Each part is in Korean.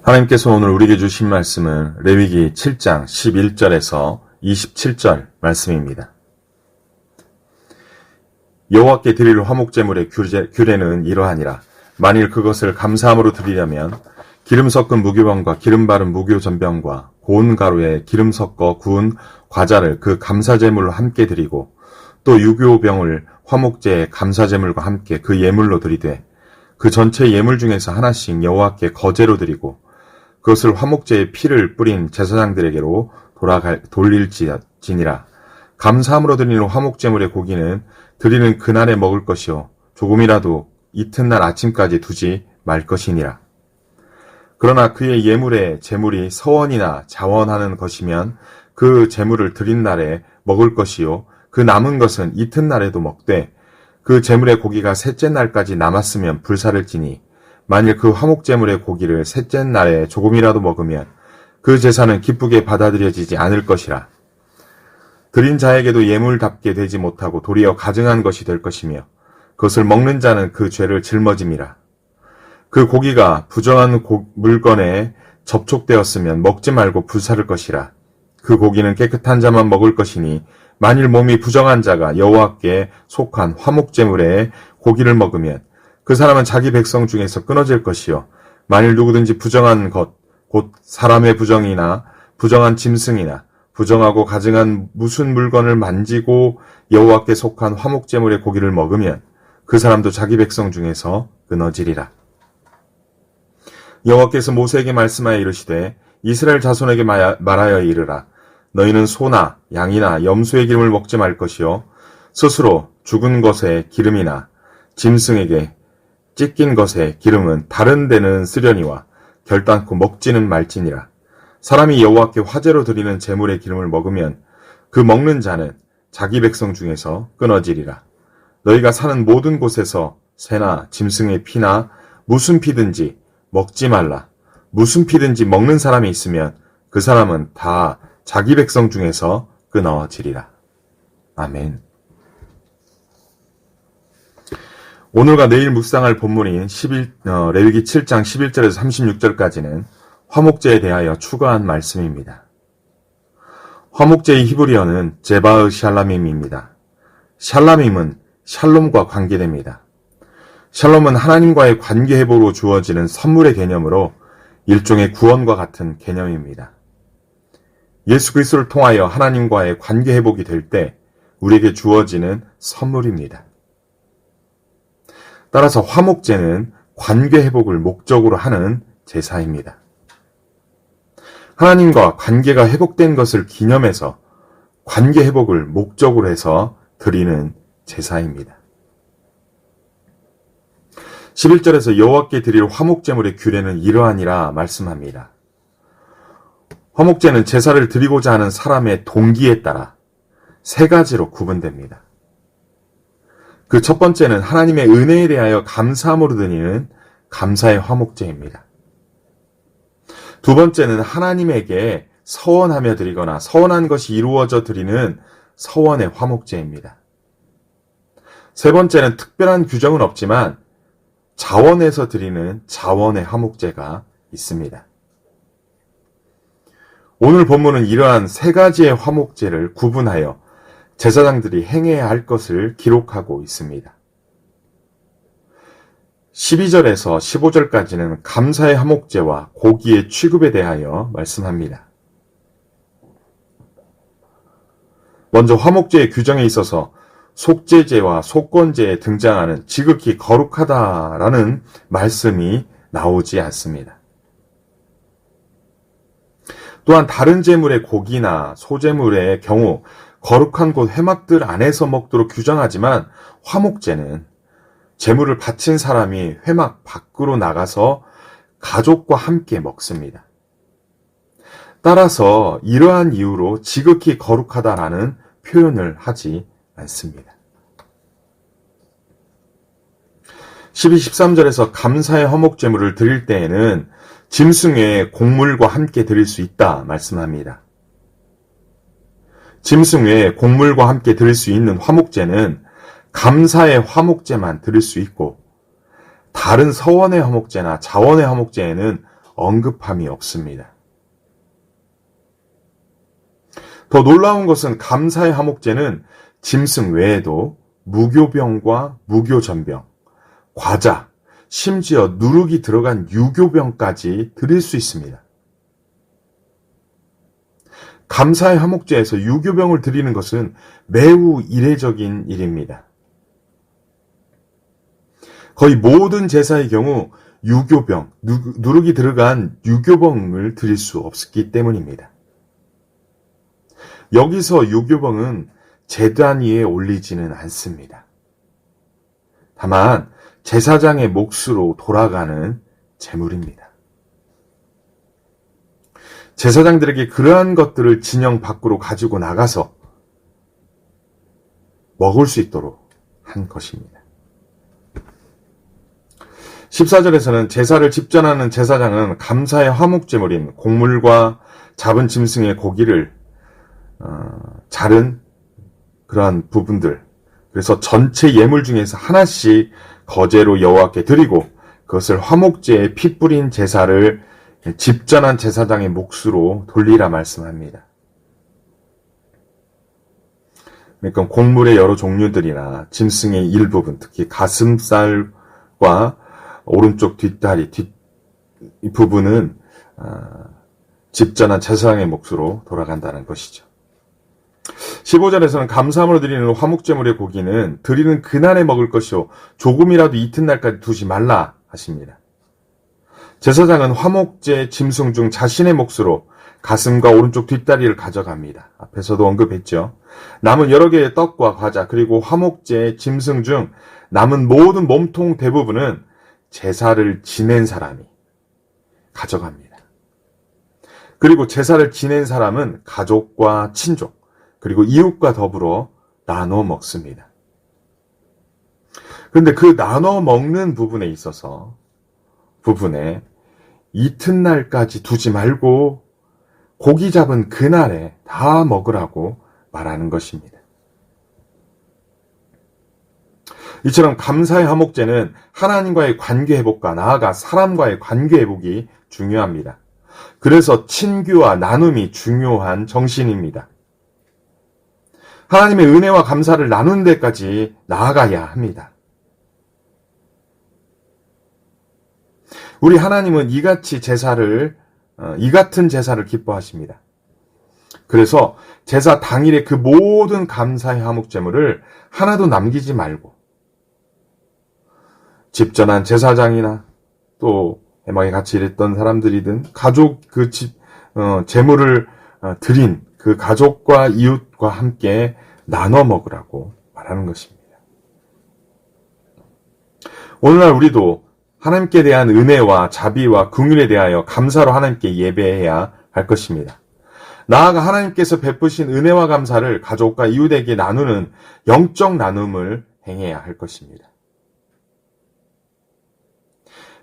하나님께서 오늘 우리에게 주신 말씀은 레위기 7장 11절에서 27절 말씀입니다. 여호와께 드릴 화목제물의 규례는 이러하니라. 만일 그것을 감사함으로 드리려면 기름 섞은 무교병과 기름 바른 무교전병과 고운 가루에 기름 섞어 구운 과자를 그 감사제물로 함께 드리고 또 유교병을 화목제의 감사제물과 함께 그 예물로 드리되 그 전체 예물 중에서 하나씩 여호와께 거제로 드리고 그것을 화목제의 피를 뿌린 제사장들에게로 돌릴지니라. 감사함으로 드리는 화목제물의 고기는 드리는 그날에 먹을 것이요 조금이라도 이튿날 아침까지 두지 말 것이니라. 그러나 그의 예물의 제물이 서원이나 자원하는 것이면 그 제물을 드린 날에 먹을 것이요 그 남은 것은 이튿날에도 먹되 그 제물의 고기가 셋째 날까지 남았으면 불사를지니 만일 그 화목제물의 고기를 셋째 날에 조금이라도 먹으면 그 제사는 기쁘게 받아들여지지 않을 것이라. 드린 자에게도 예물답게 되지 못하고 도리어 가증한 것이 될 것이며 그것을 먹는 자는 그 죄를 짊어짐이라. 그 고기가 부정한 물건에 접촉되었으면 먹지 말고 불사를 것이라. 그 고기는 깨끗한 자만 먹을 것이니 만일 몸이 부정한 자가 여호와께 속한 화목제물의 고기를 먹으면 그 사람은 자기 백성 중에서 끊어질 것이요 만일 누구든지 부정한 것 곧 사람의 부정이나 부정한 짐승이나 부정하고 가증한 무슨 물건을 만지고 여호와께 속한 화목제물의 고기를 먹으면 그 사람도 자기 백성 중에서 끊어지리라. 여호와께서 모세에게 말씀하여 이르시되 이스라엘 자손에게 말하여 이르라. 너희는 소나 양이나 염소의 기름을 먹지 말 것이요 스스로 죽은 것의 기름이나 짐승에게 찢긴 것의 기름은 다른 데는 쓰려니와 결단코 먹지는 말지니라. 사람이 여호와께 화제로 드리는 제물의 기름을 먹으면 그 먹는 자는 자기 백성 중에서 끊어지리라. 너희가 사는 모든 곳에서 새나 짐승의 피나 무슨 피든지 먹지 말라. 무슨 피든지 먹는 사람이 있으면 그 사람은 다 자기 백성 중에서 끊어지리라. 아멘. 오늘과 내일 묵상할 본문인 레위기 7장 11절에서 36절까지는 화목제에 대하여 추가한 말씀입니다. 화목제의 히브리어는 제바흐 샬라밈입니다. 샬라밈은 샬롬과 관계됩니다. 샬롬은 하나님과의 관계 회복으로 주어지는 선물의 개념으로 일종의 구원과 같은 개념입니다. 예수 그리스도를 통하여 하나님과의 관계 회복이 될 때 우리에게 주어지는 선물입니다. 따라서 화목제는 관계 회복을 목적으로 하는 제사입니다. 하나님과 관계가 회복된 것을 기념해서 관계 회복을 목적으로 해서 드리는 제사입니다. 11절에서 여호와께 드릴 화목제물의 규례는 이러하니라 말씀합니다. 화목제는 제사를 드리고자 하는 사람의 동기에 따라 세 가지로 구분됩니다. 그 첫 번째는 하나님의 은혜에 대하여 감사함으로 드리는 감사의 화목제입니다. 두 번째는 하나님에게 서원하며 드리거나 서원한 것이 이루어져 드리는 서원의 화목제입니다. 세 번째는 특별한 규정은 없지만 자원해서 드리는 자원의 화목제가 있습니다. 오늘 본문은 이러한 세 가지의 화목제를 구분하여 제사장들이 행해야 할 것을 기록하고 있습니다. 12절에서 15절까지는 감사의 화목제와 고기의 취급에 대하여 말씀합니다. 먼저 화목제의 규정에 있어서 속죄제와 속건제에 등장하는 지극히 거룩하다라는 말씀이 나오지 않습니다. 또한 다른 제물의 고기나 소제물의 경우 거룩한 곳 회막들 안에서 먹도록 규정하지만 화목제는 제물을 바친 사람이 회막 밖으로 나가서 가족과 함께 먹습니다. 따라서 이러한 이유로 지극히 거룩하다라는 표현을 하지 않습니다. 12, 13절에서 감사의 화목제물을 드릴 때에는 짐승의 곡물과 함께 드릴 수 있다 말씀합니다. 짐승 외에 곡물과 함께 드릴 수 있는 화목제는 감사의 화목제만 드릴 수 있고 다른 서원의 화목제나 자원의 화목제에는 언급함이 없습니다. 더 놀라운 것은 감사의 화목제는 짐승 외에도 무교병과 무교전병, 과자, 심지어 누룩이 들어간 유교병까지 드릴 수 있습니다. 감사의 화목제에서 유교병을 드리는 것은 매우 이례적인 일입니다. 거의 모든 제사의 경우 유교병, 누룩이 들어간 유교병을 드릴 수 없기 때문입니다. 여기서 유교병은 제단 위에 올리지는 않습니다. 다만 제사장의 몫으로 돌아가는 제물입니다. 제사장들에게 그러한 것들을 진영 밖으로 가지고 나가서 먹을 수 있도록 한 것입니다. 14절에서는 제사를 집전하는 제사장은 감사의 화목제물인 곡물과 잡은 짐승의 고기를 자른 그러한 부분들, 그래서 전체 예물 중에서 하나씩 거제로 여호와께 드리고 그것을 화목제에 피 뿌린 제사를 집전한 제사장의 몫으로 돌리라 말씀합니다. 그러니까 곡물의 여러 종류들이나 짐승의 일부분, 특히 가슴살과 오른쪽 뒷다리, 이 부분은 집전한 제사장의 몫으로 돌아간다는 것이죠. 15절에서는 감사함으로 드리는 화목제물의 고기는 드리는 그날에 먹을 것이요 조금이라도 이튿날까지 두지 말라 하십니다. 제사장은 화목제 짐승 중 자신의 몫으로 가슴과 오른쪽 뒷다리를 가져갑니다. 앞에서도 언급했죠. 남은 여러 개의 떡과 과자 그리고 화목제 짐승 중 남은 모든 몸통 대부분은 제사를 지낸 사람이 가져갑니다. 그리고 제사를 지낸 사람은 가족과 친족 그리고 이웃과 더불어 나눠 먹습니다. 그런데 그 나눠 먹는 부분에 있어서 이튿날까지 두지 말고 고기 잡은 그날에 다 먹으라고 말하는 것입니다. 이처럼 감사의 화목제는 하나님과의 관계 회복과 나아가 사람과의 관계 회복이 중요합니다. 그래서 친교와 나눔이 중요한 정신입니다. 하나님의 은혜와 감사를 나누는 데까지 나아가야 합니다. 우리 하나님은 이 같은 제사를 기뻐하십니다. 그래서 제사 당일에 그 모든 감사의 화목제물을 하나도 남기지 말고 집전한 제사장이나 또 해막에 같이 일했던 사람들이든 가족 제물을 드린 그 가족과 이웃과 함께 나눠 먹으라고 말하는 것입니다. 오늘날 우리도 하나님께 대한 은혜와 자비와 긍휼에 대하여 감사로 하나님께 예배해야 할 것입니다. 나아가 하나님께서 베푸신 은혜와 감사를 가족과 이웃에게 나누는 영적 나눔을 행해야 할 것입니다.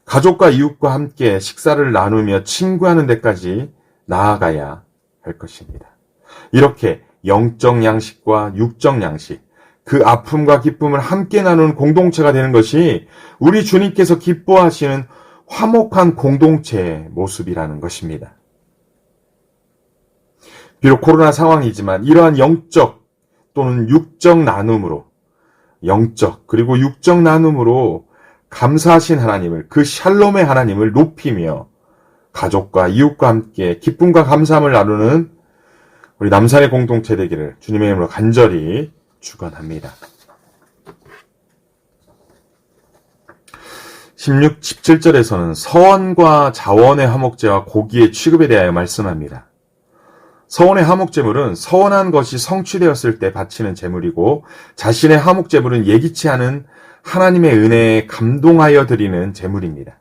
가족과 이웃과 함께 식사를 나누며 친구하는 데까지 나아가야 할 것입니다. 이렇게 영적 양식과 육적 양식, 그 아픔과 기쁨을 함께 나누는 공동체가 되는 것이 우리 주님께서 기뻐하시는 화목한 공동체의 모습이라는 것입니다. 비록 코로나 상황이지만 이러한 영적 또는 육적 나눔으로, 영적 그리고 육적 나눔으로 감사하신 하나님을, 그 샬롬의 하나님을 높이며 가족과 이웃과 함께 기쁨과 감사함을 나누는 우리 남산의 공동체 되기를 주님의 이름으로 간절히 축원합니다. 16, 17절에서는 서원과 자원의 화목제와 고기의 취급에 대하여 말씀합니다. 서원의 화목제물은 서원한 것이 성취되었을 때 바치는 제물이고 자신의 화목제물은 예기치 않은 하나님의 은혜에 감동하여 드리는 제물입니다.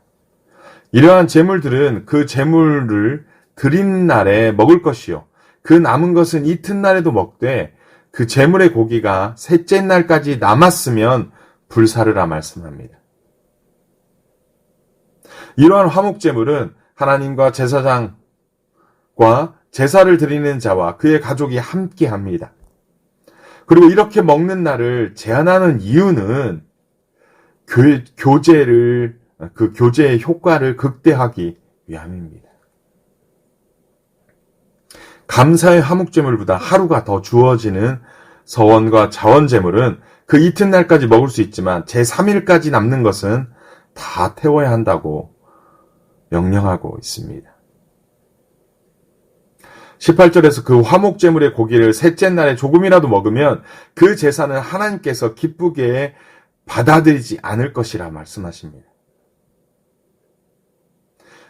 이러한 제물들은 그 제물을 드린 날에 먹을 것이요 그 남은 것은 이튿날에도 먹되 그 제물의 고기가 셋째 날까지 남았으면 불사르라 말씀합니다. 이러한 화목제물은 하나님과 제사장과 제사를 드리는 자와 그의 가족이 함께합니다. 그리고 이렇게 먹는 날을 제한하는 이유는 교제의 효과를 극대화하기 위함입니다. 감사의 화목제물보다 하루가 더 주어지는 서원과 자원제물은 그 이튿날까지 먹을 수 있지만 제3일까지 남는 것은 다 태워야 한다고 명령하고 있습니다. 18절에서 그 화목제물의 고기를 셋째 날에 조금이라도 먹으면 그 제사는 하나님께서 기쁘게 받아들이지 않을 것이라 말씀하십니다.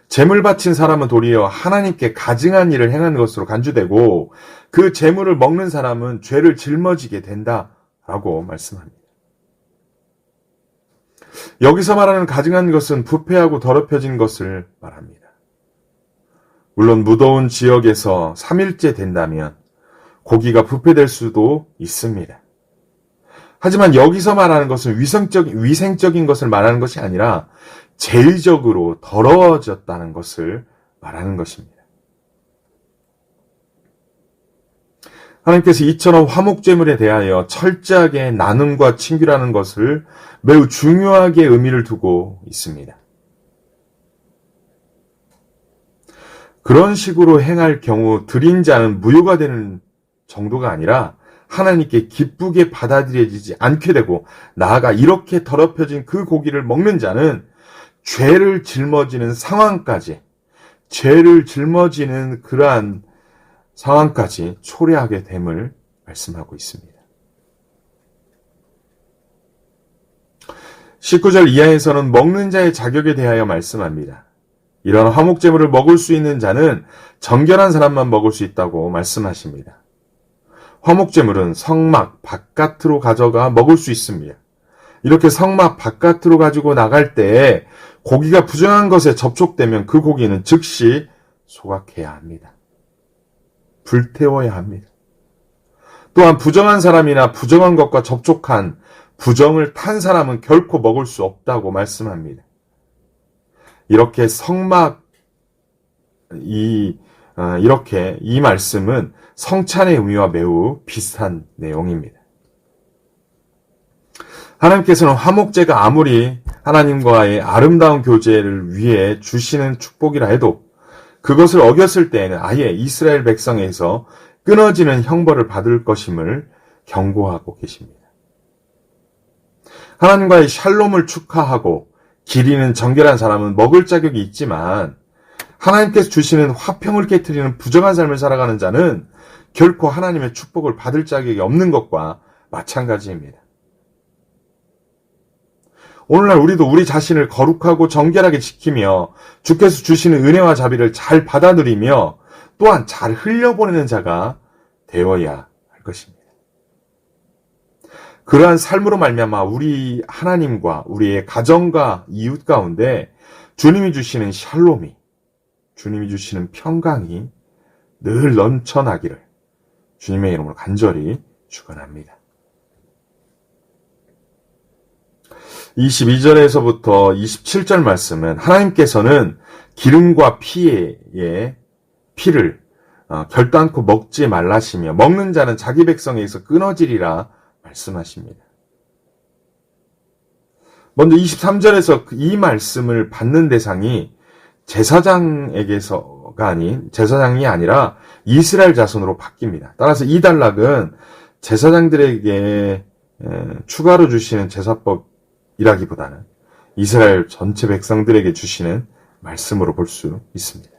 제물 바친 사람은 도리어 하나님께 가증한 일을 행하는 것으로 간주되고 그 제물을 먹는 사람은 죄를 짊어지게 된다라고 말씀합니다. 여기서 말하는 가증한 것은 부패하고 더럽혀진 것을 말합니다. 물론 무더운 지역에서 3일째 된다면 고기가 부패될 수도 있습니다. 하지만 여기서 말하는 것은 위생적인 것을 말하는 것이 아니라 죄의적으로 더러워졌다는 것을 말하는 것입니다. 하나님께서 이처럼 화목제물에 대하여 철저하게 나눔과 친규라는 것을 매우 중요하게 의미를 두고 있습니다. 그런 식으로 행할 경우 드린 자는 무효가 되는 정도가 아니라 하나님께 기쁘게 받아들여지지 않게 되고 나아가 이렇게 더럽혀진 그 고기를 먹는 자는 죄를 짊어지는 상황까지 죄를 짊어지는 그러한 상황까지 초래하게 됨을 말씀하고 있습니다. 19절 이하에서는 먹는 자의 자격에 대하여 말씀합니다. 이런 화목제물을 먹을 수 있는 자는 정결한 사람만 먹을 수 있다고 말씀하십니다. 화목제물은 성막 바깥으로 가져가 먹을 수 있습니다. 이렇게 성막 바깥으로 가지고 나갈 때 고기가 부정한 것에 접촉되면 그 고기는 즉시 소각해야 합니다. 불태워야 합니다. 또한 부정한 사람이나 부정한 것과 접촉한 부정을 탄 사람은 결코 먹을 수 없다고 말씀합니다. 이렇게 이렇게 이 말씀은 성찬의 의미와 매우 비슷한 내용입니다. 하나님께서는 화목제가 아무리 하나님과의 아름다운 교제를 위해 주시는 축복이라 해도 그것을 어겼을 때에는 아예 이스라엘 백성에서 끊어지는 형벌을 받을 것임을 경고하고 계십니다. 하나님과의 샬롬을 축하하고 기리는 정결한 사람은 먹을 자격이 있지만 하나님께서 주시는 화평을 깨트리는 부정한 삶을 살아가는 자는 결코 하나님의 축복을 받을 자격이 없는 것과 마찬가지입니다. 오늘날 우리도 우리 자신을 거룩하고 정결하게 지키며 주께서 주시는 은혜와 자비를 잘 받아들이며 또한 잘 흘려보내는 자가 되어야 할 것입니다. 그러한 삶으로 말미암아 우리 하나님과 우리의 가정과 이웃 가운데 주님이 주시는 샬롬이, 주님이 주시는 평강이 늘 넘쳐나기를 주님의 이름으로 간절히 축원합니다. 22절에서부터 27절 말씀은 하나님께서는 기름과 피를 결단코 먹지 말라시며 먹는 자는 자기 백성에게서 끊어지리라 말씀하십니다. 먼저 23절에서 이 말씀을 받는 대상이 제사장이 아니라 이스라엘 자손으로 바뀝니다. 따라서 이 단락은 제사장들에게 추가로 주시는 제사법이라기보다는 이스라엘 전체 백성들에게 주시는 말씀으로 볼 수 있습니다.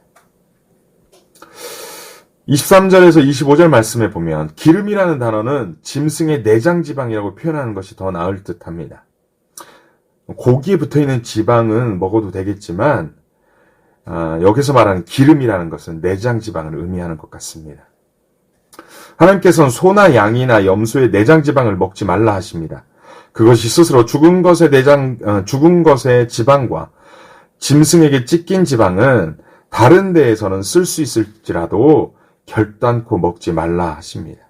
23절에서 25절 말씀에 보면 기름이라는 단어는 짐승의 내장 지방이라고 표현하는 것이 더 나을 듯합니다. 고기에 붙어있는 지방은 먹어도 되겠지만 여기서 말하는 기름이라는 것은 내장 지방을 의미하는 것 같습니다. 하나님께서는 소나 양이나 염소의 내장 지방을 먹지 말라 하십니다. 그것이 스스로 죽은 것의 지방과 짐승에게 찢긴 지방은 다른 데에서는 쓸 수 있을지라도 결단코 먹지 말라 하십니다.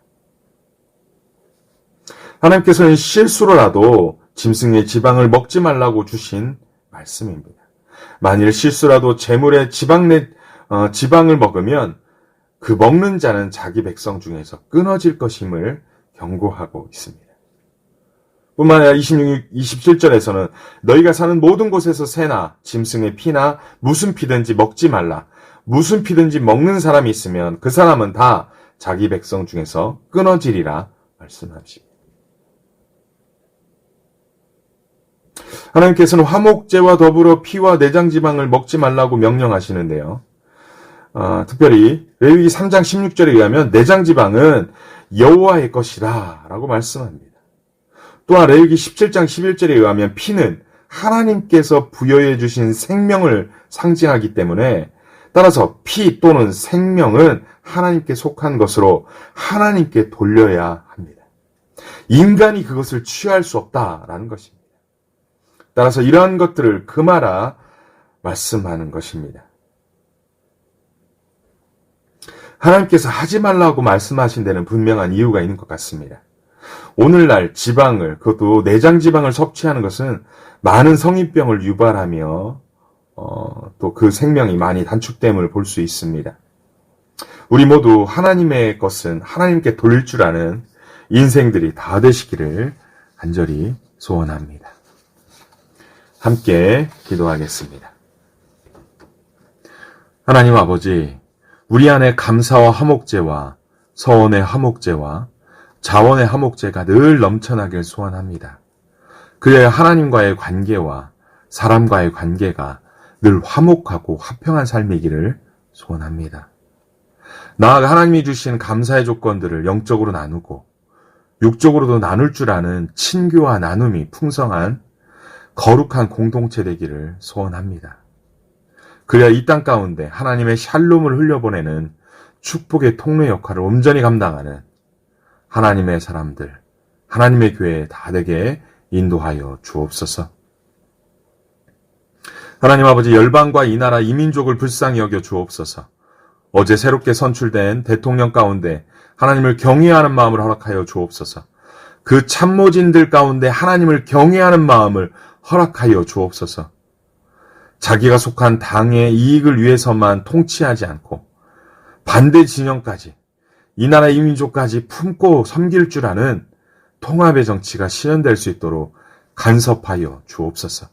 하나님께서는 실수로라도 짐승의 지방을 먹지 말라고 주신 말씀입니다. 만일 실수라도 제물의 지방을 먹으면 그 먹는 자는 자기 백성 중에서 끊어질 것임을 경고하고 있습니다. 뿐만 아니라 27절에서는 너희가 사는 모든 곳에서 새나 짐승의 피나 무슨 피든지 먹지 말라. 무슨 피든지 먹는 사람이 있으면 그 사람은 다 자기 백성 중에서 끊어지리라 말씀하십니다. 하나님께서는 화목제와 더불어 피와 내장 지방을 먹지 말라고 명령하시는데요. 특별히 레위기 3장 16절에 의하면 내장 지방은 여호와의 것이다 라고 말씀합니다. 또한 레위기 17장 11절에 의하면 피는 하나님께서 부여해 주신 생명을 상징하기 때문에 따라서 피 또는 생명은 하나님께 속한 것으로 하나님께 돌려야 합니다. 인간이 그것을 취할 수 없다라는 것입니다. 따라서 이러한 것들을 금하라 말씀하는 것입니다. 하나님께서 하지 말라고 말씀하신 데는 분명한 이유가 있는 것 같습니다. 오늘날 지방을, 그것도 내장 지방을 섭취하는 것은 많은 성인병을 유발하며 또 그 생명이 많이 단축됨을 볼 수 있습니다. 우리 모두 하나님의 것은 하나님께 돌릴 줄 아는 인생들이 다 되시기를 간절히 소원합니다. 함께 기도하겠습니다. 하나님 아버지, 우리 안에 감사와 화목제와 서원의 화목제와 자원의 화목제가 늘 넘쳐나길 소원합니다. 그래야 하나님과의 관계와 사람과의 관계가 늘 화목하고 화평한 삶이기를 소원합니다. 나아가 하나님이 주신 감사의 조건들을 영적으로 나누고 육적으로도 나눌 줄 아는 친교와 나눔이 풍성한 거룩한 공동체 되기를 소원합니다. 그래야 이 땅 가운데 하나님의 샬롬을 흘려보내는 축복의 통로 역할을 온전히 감당하는 하나님의 사람들, 하나님의 교회 다 되게 인도하여 주옵소서. 하나님 아버지, 열방과 이 나라 이 민족을 불쌍히 여겨 주옵소서. 어제 새롭게 선출된 대통령 가운데 하나님을 경외하는 마음을 허락하여 주옵소서. 그 참모진들 가운데 하나님을 경외하는 마음을 허락하여 주옵소서. 자기가 속한 당의 이익을 위해서만 통치하지 않고 반대 진영까지, 이 나라 이 민족까지 품고 섬길 줄 아는 통합의 정치가 실현될 수 있도록 간섭하여 주옵소서.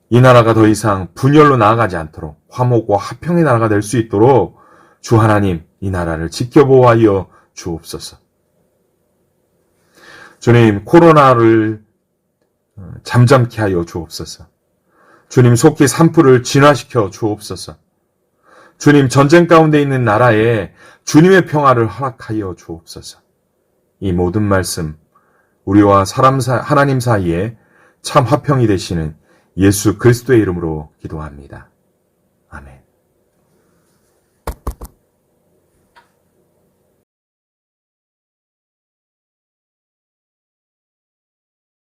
이 나라가 더 이상 분열로 나아가지 않도록 화목과 화평의 나라가 될 수 있도록 주 하나님, 이 나라를 지켜보아하여 주옵소서. 주님, 코로나를 잠잠케 하여 주옵소서. 주님, 속히 산불을 진화시켜 주옵소서. 주님, 전쟁 가운데 있는 나라에 주님의 평화를 허락하여 주옵소서. 이 모든 말씀, 우리와 하나님 사이에 참 화평이 되시는 예수 그리스도의 이름으로 기도합니다. 아멘.